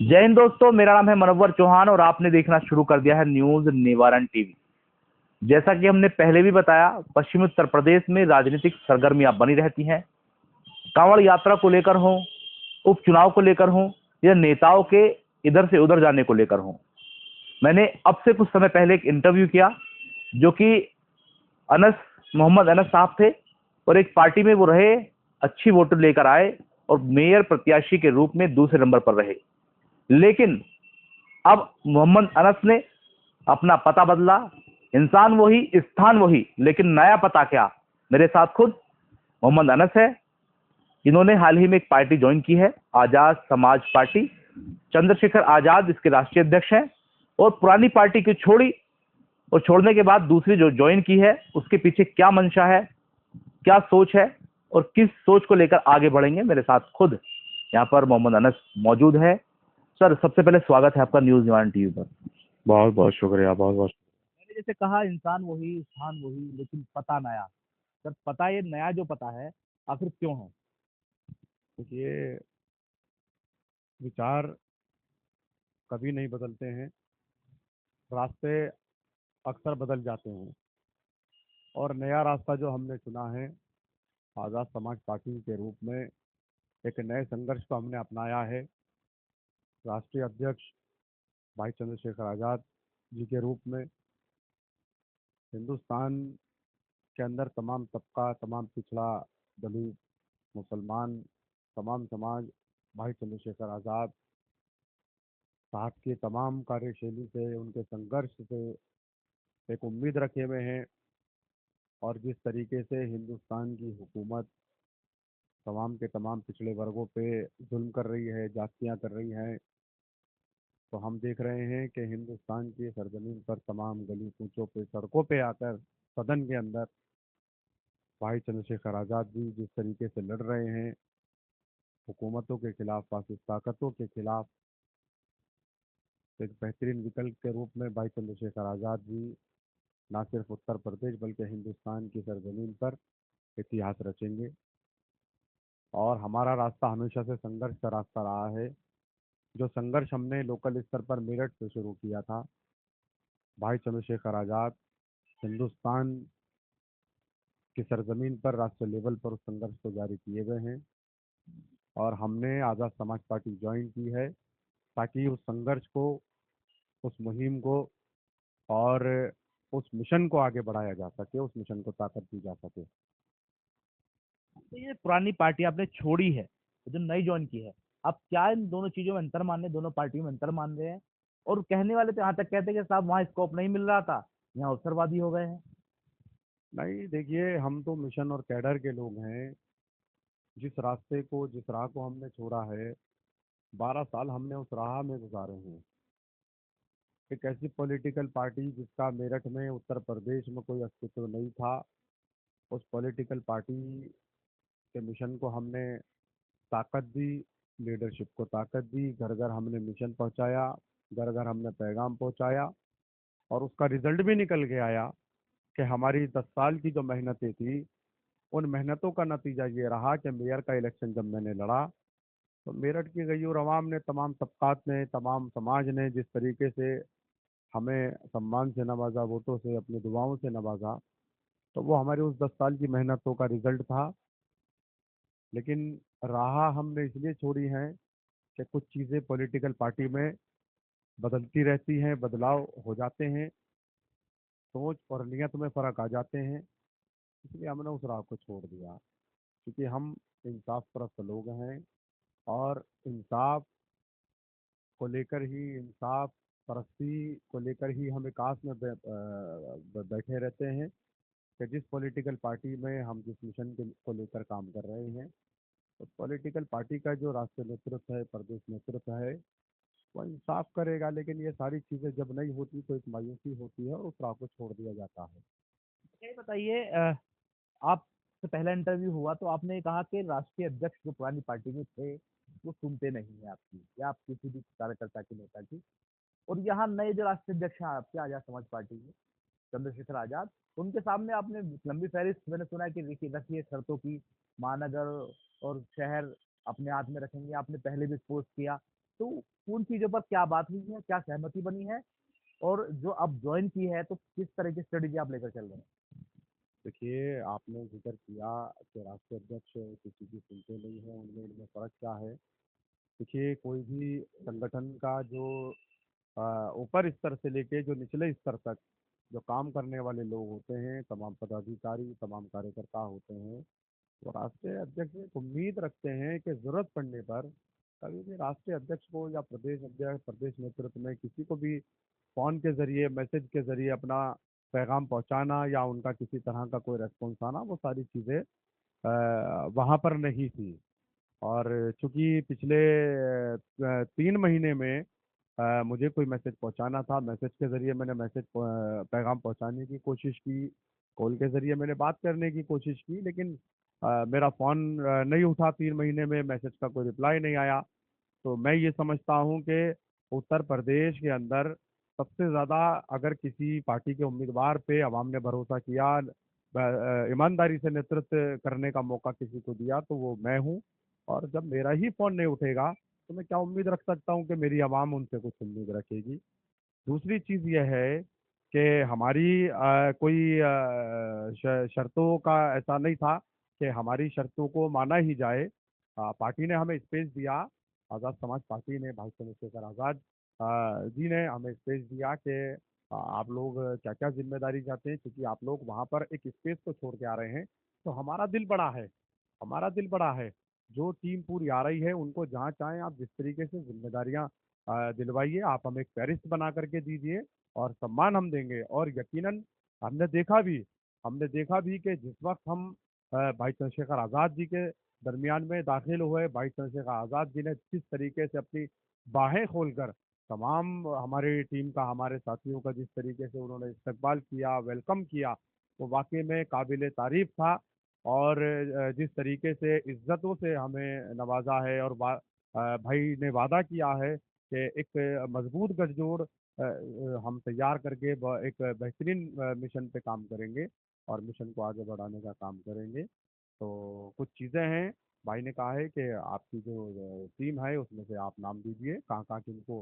जय हिंद दोस्तों, मेरा नाम है मनोवर चौहान और आपने देखना शुरू कर दिया है न्यूज निवारण टीवी। जैसा कि हमने पहले भी बताया, पश्चिमी उत्तर प्रदेश में राजनीतिक सरगर्मियां बनी रहती हैं। कांवड़ यात्रा को लेकर हो, उपचुनाव को लेकर हो, या नेताओं के इधर से उधर जाने को लेकर हो। मैंने अब से कुछ समय पहले एक इंटरव्यू किया, जो कि अनस मोहम्मद अनस साहब थे, और एक पार्टी में वो रहे, अच्छी वोट लेकर आए और मेयर प्रत्याशी के रूप में दूसरे नंबर पर रहे। लेकिन अब मोहम्मद अनस ने अपना पता बदला। इंसान वही, स्थान वही, लेकिन नया पता क्या। मेरे साथ खुद मोहम्मद अनस है, जिन्होंने हाल ही में एक पार्टी ज्वाइन की है, आजाद समाज पार्टी। चंद्रशेखर आजाद इसके राष्ट्रीय अध्यक्ष हैं, और पुरानी पार्टी की छोड़ी और छोड़ने के बाद दूसरी जो ज्वाइन की है, उसके पीछे क्या मंशा है, क्या सोच है, और किस सोच को लेकर आगे बढ़ेंगे। मेरे साथ खुद यहाँ पर मोहम्मद अनस मौजूद है। सर, सबसे पहले स्वागत है आपका न्यूज निवारण टीवी पर। बहुत बहुत शुक्रिया। बहुत बहुत मैंने जैसे कहा, इंसान वही, स्थान वही, लेकिन पता नया। सर, पता, ये नया जो पता है, आखिर क्यों है? ये विचार कभी नहीं बदलते हैं, रास्ते अक्सर बदल जाते हैं। और नया रास्ता जो हमने चुना है, आज़ाद समाज पार्टी के रूप में एक नए संघर्ष को हमने अपनाया है। राष्ट्रीय अध्यक्ष भाई चंद्रशेखर आज़ाद जी के रूप में हिंदुस्तान के अंदर तमाम तबका, तमाम पिछड़ा, दलित, मुसलमान, तमाम समाज भाई चंद्रशेखर आज़ाद साहब की तमाम कार्यशैली से, उनके संघर्ष से एक उम्मीद रखे हुए हैं। और जिस तरीके से हिंदुस्तान की हुकूमत तमाम के तमाम पिछड़े वर्गों पे जुल्म कर रही है, जातियाँ कर रही हैं, तो हम देख रहे हैं कि हिंदुस्तान की सरजमीन पर तमाम गली कूचों पे, सड़कों पे आकर सदन के अंदर भाई चंद्रशेखर आज़ाद जी जिस तरीके से लड़ रहे हैं हुकूमतों के खिलाफ, फासिस्ट ताकतों के खिलाफ, एक बेहतरीन विकल्प के रूप में भाई चंद्रशेखर आज़ाद जी न सिर्फ उत्तर प्रदेश बल्कि हिंदुस्तान की सरजमीन पर इतिहास रचेंगे। और हमारा रास्ता हमेशा से संघर्ष का रास्ता रहा है। जो संघर्ष हमने लोकल स्तर पर मेरठ से शुरू किया था, भाई चंद्रशेखर आज़ाद हिंदुस्तान की सरजमीन पर राष्ट्रीय लेवल पर उस संघर्ष को जारी किए हुए हैं। और हमने आज़ाद समाज पार्टी ज्वाइन की है ताकि उस संघर्ष को, उस मुहिम को और उस मिशन को आगे बढ़ाया जा सके, उस मिशन को ताकत दी जा सके। तो ये पुरानी पार्टी आपने छोड़ी है, जो नई ज्वाइन की है, आप क्या इन दोनों चीजों में अंतर मान रहे हैं, दोनों पार्टियों में अंतर मान रहे हैं? और कहने वाले तो यहाँ तक कहते हैं कि साहब, वहाँ स्कोप नहीं मिल रहा था, यहाँ अवसरवादी हो गए हैं। नहीं, देखिए, हम तो मिशन और कैडर के लोग हैं। जिस रास्ते को, जिस राह को हमने छोड़ा है, 12 साल हमने उस राह में गुजारे हैं। एक ऐसी पॉलिटिकल पार्टी जिसका मेरठ में, उत्तर प्रदेश में कोई अस्तित्व नहीं था, उस पॉलिटिकल पार्टी के मिशन को हमने ताकत दी, लीडरशिप को ताकत दी, घर घर हमने मिशन पहुंचाया, घर घर हमने पैगाम पहुंचाया। और उसका रिजल्ट भी निकल के आया कि हमारी 10 साल की जो मेहनतें थी, उन मेहनतों का नतीजा ये रहा कि मेयर का इलेक्शन जब मैंने लड़ा, तो मेरठ की गयूर अवाम ने, तमाम तबकात ने, तमाम समाज ने जिस तरीके से हमें सम्मान से नवाजा, वोटों से, अपनी दुआओं से नवाजा, तो वो हमारी उस 10 साल की मेहनतों का रिजल्ट था। लेकिन राह हमने इसलिए छोड़ी है कि कुछ चीज़ें पॉलिटिकल पार्टी में बदलती रहती हैं, बदलाव हो जाते हैं, सोच और नियत में फ़र्क आ जाते हैं। इसलिए हमने उस राह को छोड़ दिया, क्योंकि हम इंसाफ परस्त लोग हैं। और इंसाफ को लेकर ही, इंसाफ परस्ती को लेकर ही हम एक आस में बैठे रहते हैं कि जिस पॉलिटिकल पार्टी में हम जिस मिशन को लेकर काम कर रहे हैं, तो पॉलिटिकल पार्टी का जो राष्ट्रीय नेतृत्व है, प्रदेश नेतृत्व है, वो इंसाफ करेगा। लेकिन ये सारी चीज़ें जब नहीं होती तो एक मायूसी होती है और उस राह को छोड़ दिया जाता है। ये बताइए, आपसे पहला इंटरव्यू हुआ तो आपने कहा कि राष्ट्रीय अध्यक्ष जो पुरानी पार्टी में थे, वो सुनते नहीं है आपकी, या आप किसी भी कार्यकर्ता की, नेता की। और यहाँ नए जो राष्ट्रीय अध्यक्ष हैं आपके आजाद समाज पार्टी के, चंद्रशेखर आजाद, उनके सामने आपने लंबी फहरिस्त, मैंने सुना है कि लिखी रखी है शर्तों की। महानगर और शहर अपने हाथ में रखेंगे, आपने पहले भी पोस्ट किया। तो उन चीजों पर क्या बात हुई है, क्या सहमति बनी है, और जो अब ज्वाइन की है तो किस तरह की स्ट्रेटेजी आप लेकर चल रहे हैं? देखिए, आपने जिक्र किया कि राष्ट्रीय अध्यक्ष किसी की सुनते नहीं हैं, उनमें इनमें फ़र्क क्या है। देखिए, कोई भी संगठन का जो ऊपर स्तर से लेके जो निचले स्तर तक जो काम करने वाले लोग होते हैं, तमाम पदाधिकारी, तमाम कार्यकर्ता होते हैं, तो राष्ट्रीय अध्यक्ष से एक उम्मीद रखते हैं कि ज़रूरत पड़ने पर कभी भी राष्ट्रीय अध्यक्ष को या प्रदेश अध्यक्ष, प्रदेश नेतृत्व में किसी को भी फ़ोन के ज़रिए, मैसेज के ज़रिए अपना पैगाम पहुंचाना या उनका किसी तरह का कोई रेस्पॉन्स आना, वो सारी चीज़ें वहाँ पर नहीं थी। और चूंकि पिछले 3 महीने में मुझे कोई मैसेज पहुंचाना था, मैसेज के ज़रिए मैंने पैगाम पहुंचाने की कोशिश की, कॉल के ज़रिए मैंने बात करने की कोशिश की, लेकिन मेरा फ़ोन नहीं उठा। 3 महीने में मैसेज का कोई रिप्लाई नहीं आया। तो मैं ये समझता हूँ कि उत्तर प्रदेश के अंदर सबसे ज़्यादा अगर किसी पार्टी के उम्मीदवार पे अवाम ने भरोसा किया, ईमानदारी से नेतृत्व करने का मौका किसी को दिया, तो वो मैं हूँ। और जब मेरा ही फ़ोन नहीं उठेगा तो मैं क्या उम्मीद रख सकता हूँ कि मेरी आवाम उनसे कुछ उम्मीद रखेगी। दूसरी चीज़ यह है कि हमारी कोई शर्तों का ऐसा नहीं था कि हमारी शर्तों को माना ही जाए। पार्टी ने हमें स्पेस दिया, आज़ाद समाज पार्टी ने, भाई चंद्रशेखर आज़ाद जी ने हमें स्पेस दिया कि आप लोग क्या क्या जिम्मेदारी चाहते हैं, क्योंकि आप लोग वहाँ पर एक स्पेस को छोड़ के आ रहे हैं। तो हमारा दिल बड़ा है, हमारा दिल बड़ा है। जो टीम पूरी आ रही है उनको जहाँ चाहें आप जिस तरीके से जिम्मेदारियां दिलवाइए, आप हमें एक फहरिस्त बना करके दीजिए और सम्मान हम देंगे। और यकीनन हमने देखा भी हमने देखा भी कि जिस वक्त हम भाई चंद्रशेखर आज़ाद जी के दरमियान में दाखिल हुए, भाई चंद्रशेखर आज़ाद जी ने किस तरीके से अपनी बाहें खोलकर तमाम हमारी टीम का, हमारे साथियों का जिस तरीके से उन्होंने इस्तकबाल किया, वेलकम किया, वो वाकई में काबिल तारीफ था। और जिस तरीके से इज्जतों से हमें नवाजा है, और भाई ने वादा किया है कि एक मजबूत गठजोड़ हम तैयार करके एक बेहतरीन मिशन पे काम करेंगे और मिशन को आगे बढ़ाने का काम करेंगे। तो कुछ चीज़ें हैं, भाई ने कहा है कि आपकी जो टीम है उसमें से आप नाम दीजिए कहाँ कहाँ किनको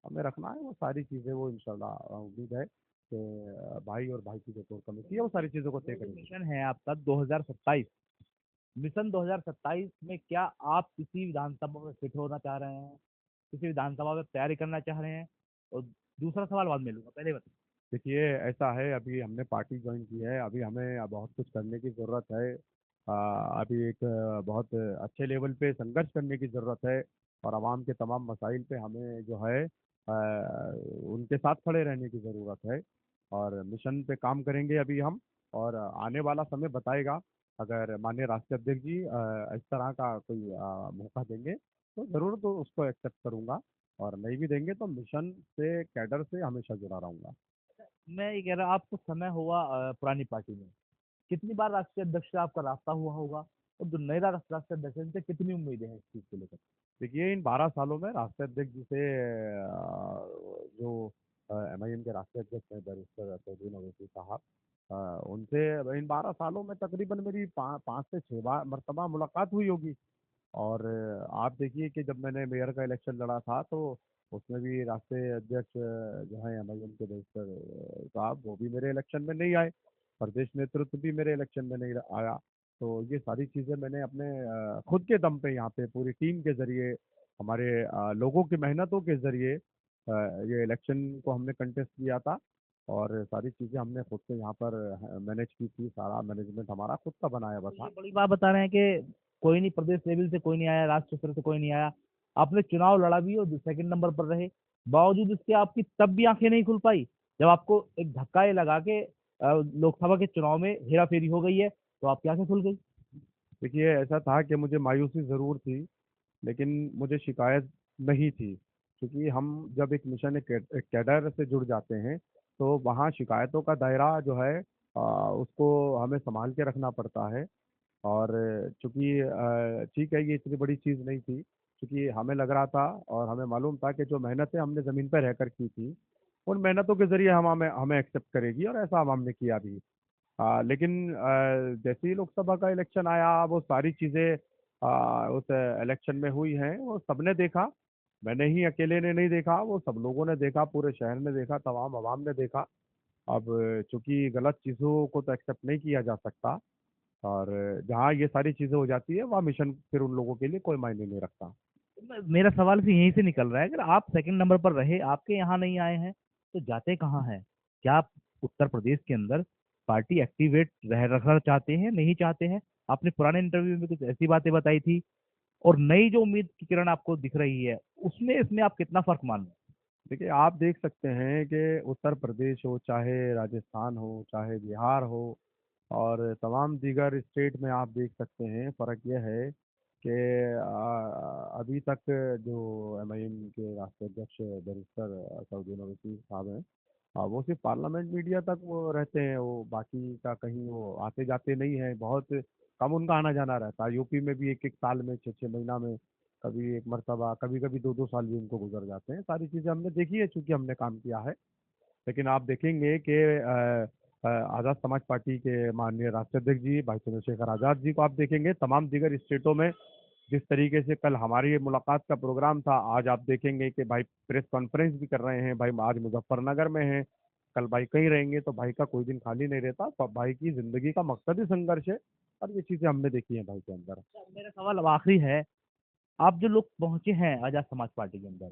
हमें रखना है। वो सारी चीज़ें वो इंशाल्लाह उम्मीद है कि भाई और भाई की जो कोर कमेटी है वो सारी चीज़ों को तय वो जो करेगी। मिशन है आपका 2027, मिशन 2027 में क्या आप किसी विधानसभा में फिट होना चाह रहे हैं, किसी विधानसभा में तैयारी करना चाह रहे हैं? और दूसरा सवाल बाद में लूंगा, पहले बताइए। देखिए, ऐसा है, अभी हमने पार्टी ज्वाइन की है, अभी हमें बहुत कुछ करने की ज़रूरत है। अभी एक बहुत अच्छे लेवल पे संघर्ष करने की ज़रूरत है, और आवाम के तमाम मसाइल पे हमें जो है उनके साथ खड़े रहने की ज़रूरत है। और मिशन पे काम करेंगे अभी हम, और आने वाला समय बताएगा। अगर माननीय राष्ट्रीय अध्यक्ष जी इस तरह का कोई मौका देंगे तो ज़रूर तो उसको एक्सेप्ट करूँगा, और नहीं भी देंगे तो मिशन से, कैडर से हमेशा जुड़ा रहूँगा। मैं ये कह रहा आपको समय हुआ पुरानी पार्टी में, कितनी बार राष्ट्रीय अध्यक्ष से आपका रास्ता हुआ होगा, और जो नए राष्ट्रीय अध्यक्ष हैं, उनसे कितनी उम्मीदें हैं इस चीज को लेकर? देखिए, इन 12 सालों में राष्ट्रीय अध्यक्ष जी से जो एमआईएम के राष्ट्रीय अध्यक्ष हैं बैरिस्टर तौहीन ओवैसी साहब, उनसे इन 12 सालों में तकरीबन मेरी 5 से 6 बार मरतबा मुलाकात हुई होगी। और आप देखिए कि जब मैंने मेयर का इलेक्शन लड़ा था तो उसमें भी राष्ट्रीय अध्यक्ष जो है एमआईएम के बैरिस्टर साहब, वो भी मेरे इलेक्शन में नहीं आए, प्रदेश नेतृत्व भी मेरे इलेक्शन में नहीं आया। तो ये सारी चीज़ें मैंने अपने खुद के दम पे यहाँ पे पूरी टीम के जरिए, हमारे लोगों की मेहनतों के जरिए ये इलेक्शन को हमने कंटेस्ट किया था। और सारी चीज़ें हमने खुद से यहाँ पर मैनेज की थी, सारा मैनेजमेंट हमारा खुद का बनाया हुआ तो था। ये बड़ी बात बता रहे हैं कि कोई नहीं, प्रदेश लेवल से कोई नहीं आया, राष्ट्रीय स्तर से कोई नहीं आया, आपने चुनाव लड़ा भी और सेकंड नंबर पर रहे, बावजूद इसके आपकी तब भी आंखें नहीं खुल पाई जब आपको एक धक्का ये लगा के लोकसभा के चुनाव में हेरा फेरी हो गई है, तो आपकी आंखें खुल गई? देखिए, ऐसा था कि मुझे मायूसी ज़रूर थी, लेकिन मुझे शिकायत नहीं थी, क्योंकि हम जब एक मिशन एक कैडर से जुड़ जाते हैं तो वहाँ शिकायतों का दायरा जो है उसको हमें संभाल के रखना पड़ता है। और चूंकि ठीक है, ये इतनी बड़ी चीज़ नहीं थी, क्योंकि हमें लग रहा था और हमें मालूम था कि जो मेहनतें हमने ज़मीन पर रहकर की थी, उन मेहनतों के ज़रिए हम हमें हमें एक्सेप्ट करेगी, और ऐसा हम हमने किया भी। लेकिन जैसे ही लोकसभा का इलेक्शन आया, वो सारी चीज़ें उस इलेक्शन में हुई हैं, वो सबने देखा मैंने ही अकेले ने नहीं देखा, वो सब लोगों ने देखा, पूरे शहर ने देखा, तमाम आवाम ने देखा। अब चूंकि गलत चीज़ों को तो एक्सेप्ट नहीं किया जा सकता, और जहाँ ये सारी चीज़ें हो जाती है वहाँ मिशन फिर उन लोगों के लिए कोई मायने नहीं रखता। मेरा सवाल भी यहीं से निकल रहा है, अगर आप सेकंड नंबर पर रहे, आपके यहाँ नहीं आए हैं, तो जाते कहाँ हैं? क्या आप उत्तर प्रदेश के अंदर पार्टी एक्टिवेट रह रखना चाहते हैं, नहीं चाहते हैं? आपने पुराने इंटरव्यू में कुछ ऐसी बातें बताई थी, और नई जो उम्मीद की किरण आपको दिख रही है, उसमें इसमें आप कितना फर्क मान रहे हैं? देखिए, आप देख सकते हैं कि उत्तर प्रदेश हो, चाहे राजस्थान हो, चाहे बिहार हो, और तमाम दीगर स्टेट में आप देख सकते हैं, फ़र्क यह है कि अभी तक जो एमआईएम के राष्ट्रीय अध्यक्ष बैरिस्टर असदुद्दीन ओवैसी साहब हैं, वो सिर्फ पार्लियामेंट मीडिया तक वो रहते हैं, वो बाकी का कहीं वो आते जाते नहीं है, बहुत कम उनका आना जाना रहता है। यूपी में भी एक एक साल में, 6 6 महीना में कभी एक मरतबा, कभी कभी 2 2 साल भी उनको गुजर जाते हैं। सारी चीज़ें हमने देखी है, चूंकि हमने काम किया है। लेकिन आप देखेंगे कि आज़ाद समाज पार्टी के माननीय राष्ट्रीय अध्यक्ष जी भाई चंद्रशेखर आज़ाद जी को आप देखेंगे, तमाम दीगर स्टेटों में जिस तरीके से कल हमारी मुलाकात का प्रोग्राम था, आज आप देखेंगे कि भाई प्रेस कॉन्फ्रेंस भी कर रहे हैं। भाई आज मुजफ्फरनगर में हैं, कल भाई कहीं रहेंगे, तो भाई का कोई दिन खाली नहीं रहता। तो भाई की जिंदगी का मकसद ही संघर्ष है, और ये चीज़ें हमने देखी हैं भाई के अंदर। मेरा सवाल अब आखिरी है, आप जो लोग पहुंचे हैं आजाद समाज पार्टी के अंदर,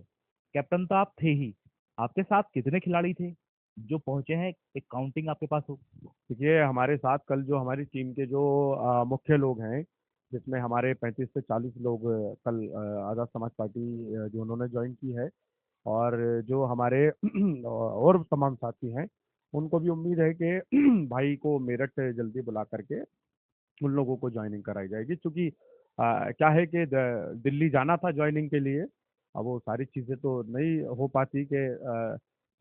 कैप्टन तो आप थे ही, आपके साथ कितने खिलाड़ी थे जो पहुंचे हैं? एक काउंटिंग आपके पास हो? देखिए, हमारे साथ कल जो हमारी टीम के जो मुख्य लोग हैं, जिसमें हमारे 35 से 40 लोग कल आज़ाद समाज पार्टी जो उन्होंने ज्वाइन की है, और जो हमारे और तमाम साथी हैं, उनको भी उम्मीद है कि भाई को मेरठ जल्दी बुला करके उन लोगों को ज्वाइनिंग कराई जाएगी। क्योंकि क्या है कि दिल्ली जाना था ज्वाइनिंग के लिए, अब वो सारी चीज़ें तो नहीं हो पाती कि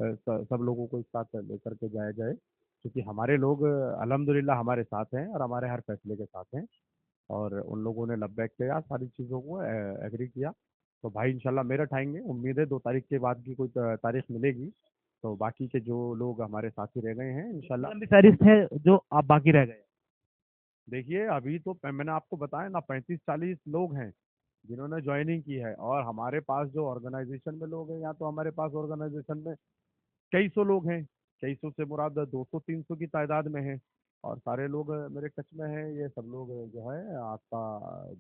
सब लोगों को एक साथ लेकर के जाया जाए। क्योंकि हमारे लोग अल्हम्दुलिल्लाह हमारे साथ हैं, और हमारे हर फैसले के साथ हैं, और उन लोगों ने लब्बैक किया, सारी चीज़ों को एग्री किया। तो भाई इंशाल्लाह मेरठ आएंगे, उम्मीद है 2 तारीख के बाद की कोई तारीख मिलेगी, तो बाकी के जो लोग हमारे साथी रह गए हैं कितनी इंशाल्लाह। लंबी फहरिस्त है जो आप बाकी रह गए? देखिए, अभी तो मैंने आपको बताया ना, 35 40 लोग हैं जिन्होंने ज्वाइनिंग की है, और हमारे पास जो ऑर्गेनाइजेशन में लोग हैं, या तो हमारे पास ऑर्गेनाइजेशन में कई सौ लोग हैं। कई सौ से मुराद 200 300 की तादाद में है, और सारे लोग मेरे टच में हैं। ये सब लोग जो है आपका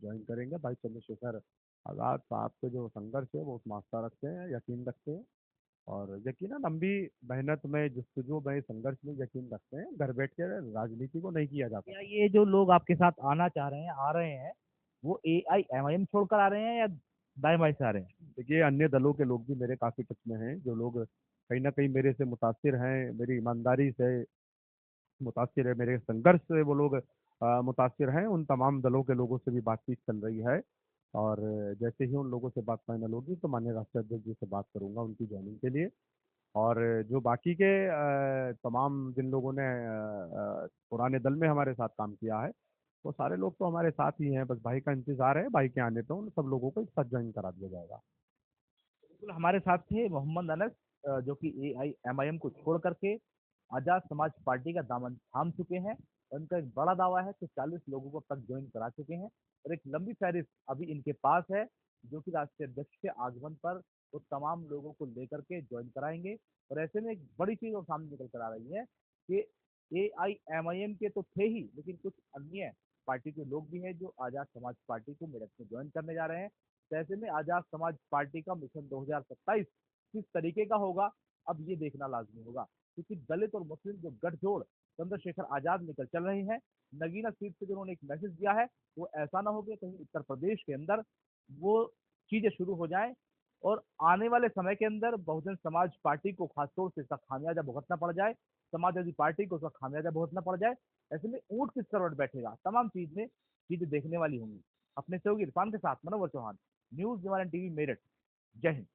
ज्वाइन करेंगे। भाई चंद्रशेखर आज़ाद साहब के जो संघर्ष है वो उसमें आस्था रखते हैं, यकीन रखते हैं, और यकीनन लंबी मेहनत में, जस्तजू में, संघर्ष में यकीन रखते हैं। घर बैठ के राजनीति को नहीं किया जा क्या सकता। ये जो लोग आपके साथ आना चाह रहे हैं, आ रहे हैं, वो AIMIM छोड़कर आ रहे हैं या दाएं बाएं से आ रहे हैं? देखिए, अन्य दलों के लोग भी मेरे काफ़ी टच में हैं, जो लोग कहीं ना कहीं मेरे से मुतासिर हैं, मेरी ईमानदारी से मुतासिर है, मेरे संघर्ष से वो लोग मुतासिर हैं। उन तमाम दलों के लोगों से भी बातचीत चल रही है, और जैसे ही उन लोगों से बात फाइनल होगी तो माननीय राष्ट्रीय अध्यक्ष जी से बात करूंगा उनकी ज्वाइनिंग के लिए। और जो बाकी के तमाम जिन लोगों ने पुराने दल में हमारे साथ काम किया है, वो सारे लोग तो हमारे साथ ही हैं। बस भाई का इंतजार है, भाई के आने पे उन सब लोगों को एक साथ ज्वाइन करा दिया जाएगा। बिल्कुल, हमारे साथ थे मोहम्मद अनस, जो कि AIMIM को छोड़ करके आजाद समाज पार्टी का दामन थाम चुके हैं। उनका एक बड़ा दावा है कि 40 लोगों को तक ज्वाइन करा चुके हैं, और एक लंबी फहरिस्त अभी इनके पास है, जो कि राष्ट्रीय अध्यक्ष के आगमन पर वो तमाम लोगों को लेकर के ज्वाइन कराएंगे। और ऐसे में एक बड़ी चीज और सामने निकल कर आ रही है कि AIMIM के तो थे ही, लेकिन कुछ अन्य पार्टी के लोग भी हैं जो आजाद समाज पार्टी को मेरठ में ज्वाइन करने जा रहे हैं। तो ऐसे में आजाद समाज पार्टी का मिशन 2027 किस तरीके का होगा, अब ये देखना लाजमी होगा, क्योंकि दलित और मुस्लिम जो गठजोड़ चंद्रशेखर आजाद लेकर चल रहे हैं, नगीना सीट से जो उन्होंने एक मैसेज दिया है, वो ऐसा ना हो कि कहीं उत्तर प्रदेश के अंदर वो चीजें शुरू हो जाएं, और आने वाले समय के अंदर बहुजन समाज पार्टी को खासतौर से इसका खामियाजा भुगतना पड़ जाए, समाजवादी पार्टी को उसका खामियाजा भुगतना पड़ जाए। ऐसे में ऊंट किस करवट बैठेगा, तमाम चीजें देखने वाली होंगी। अपने सहयोगी इरफान के साथ मनोवर चौहान, न्यूज निवारण टीवी, मेरठ। जय हिंद।